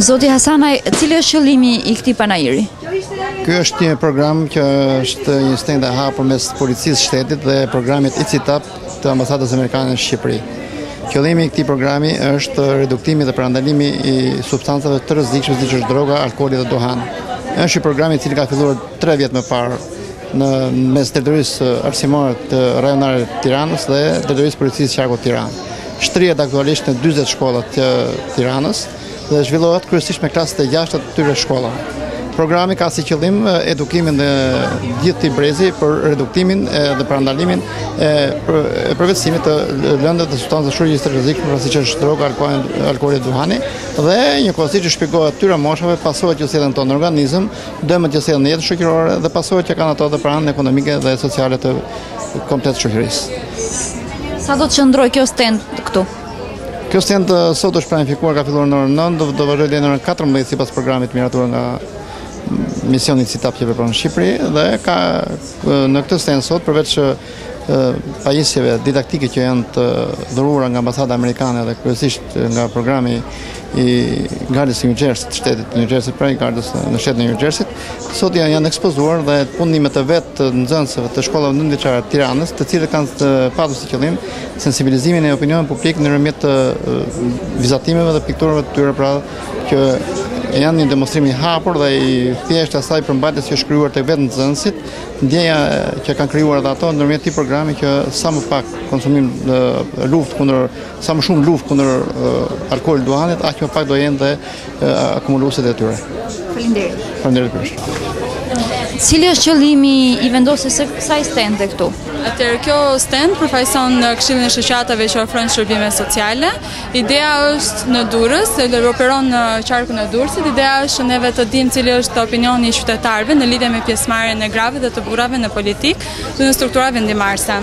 Zoti Hasanaj, cili është qëllimi I këtij panajiri? Ky është një program që është një stend e hapur mes policisë shtetit dhe programit ICITAP të ambasadës amerikane në Shqipëri. Qëllimi I këtij programi është reduktimi dhe parandalimi I substancave të rrezikshme siç është droga, alkooli dhe duhani. Është një program I cili ka filluar 3 vjet më parë në mes teritorisë arsimore të rajonare të Tiranës dhe teritorisë policisë qarku Tiranë. Shtrihet aktualisht në 40 shkolla të Tiranës dhe zhvillohet kryesisht me klasët e 6 të këtyre shkollave. Programi ka si qëllim edukimin dhe gjithë të brezi për reduktimin dhe parandalimin e përvetësimit të lëndëve të substancave shurgjise të rrezikshme, siç është droga, alkooli dhe duhani, dhe njëkohësisht që shpjegohet tyra moshave pasojat që sjellin tonë në organizëm, dëmet që sjellin në jetën shoqërore dhe pasojat që kanë ato dhe për anën ekonomike dhe sociale të komplet shoqërisë. Sa do të qëndrojë kjo stend këtu? Kjo stend sot është planifikuar, ka filluar në orën 9, do vazhdojë deri në orën 14 sipas programit miratur nga misioni ICITAP që vepron në Shqipëri dhe ka në këtë stend sot përveç pajisjeve didaktike që janë të dhuruara nga ambasada amerikane dhe kryesisht nga programi I Gardës së New Jersey të shtetit New Jersey, pra I Gardës në shtetin e New Jersey, sot janë ekspozuar dhe punimet e vetë të nxënësve të shkollave nëntëvjeçare të Tiranës, të cilët kanë patur si qëllim sensibilizimin e opinionit publik nëpërmjet vizatimeve dhe pikturave të tyre, pra që janë një demonstrim I hapur dhe I thjeshtë asaj përmbajtjes që është krijuar tek vetë nxënësit, ndjeja që kanë krijuar edhe ato ndërmjet këtij programi që sa më pak konsumim sa më shumë luftë kundër alkoolit, duhanit, aq më pak do jenë dhe akumuluesit e tyre. Faleminderit. Faleminderit për. Cili është qëllimi I vendosjes së kësaj stende këtu? Atëherë kjo stend përfaqëson Këshillin e Shoqatave që ofron shërbime sociale. Ideja është në Durrës, dhe operon në qarkun e Durrësit. Ideja është neve të dimë cili është opinioni I qytetarëve në lidhje me pjesëmarrjen e grave dhe të burrave në politikë dhe në struktura vendimarrëse.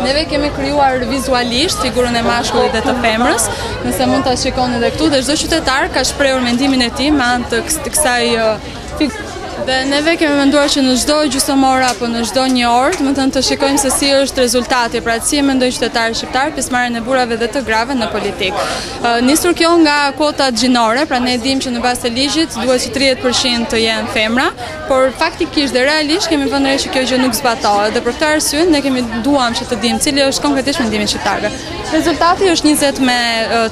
Neve kemi krijuar vizualisht figurën e mashkullit dhe të femrës, nëse mund ta shikoni edhe këtu, dhe çdo qytetar ka shprehur mendimin e tij me anë të kësaj figure. Dhe neve kemi menduar që në çdo gjysmëore apo në çdo një orë, do të shikojmë se si është rezultati, pra si e mendojnë qytetarët shqiptar pjesëmarrjen e burrave dhe të grave në politikë. Nisur kjo nga kuotat gjinore, pra ne dimë që në bazë të ligjit duhet që 30% të jenë femra, por faktikisht dhe realisht kemi vënë re që kjo gjë nuk zbatohet dhe për këtë arsye ne duam që të dimë cili është konkretisht mendimi I qytetarëve. Rezultati është 20 me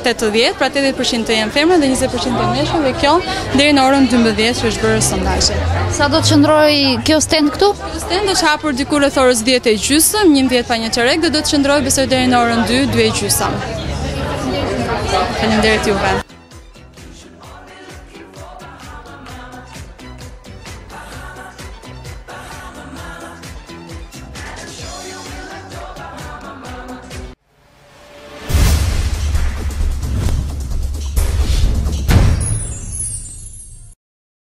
80, pra 80% të jenë femra dhe 20% të meshkuj, dhe kjo deri në orën 12 që është bërë sondazhi. Sa do të qëndrojë kjo stend këtu? Kjo stend është hapur diku rreth orës 10:30, 11 pa një çerek, dhe do të qëndrojë besoj deri në orën 2:30. Faleminderit juve.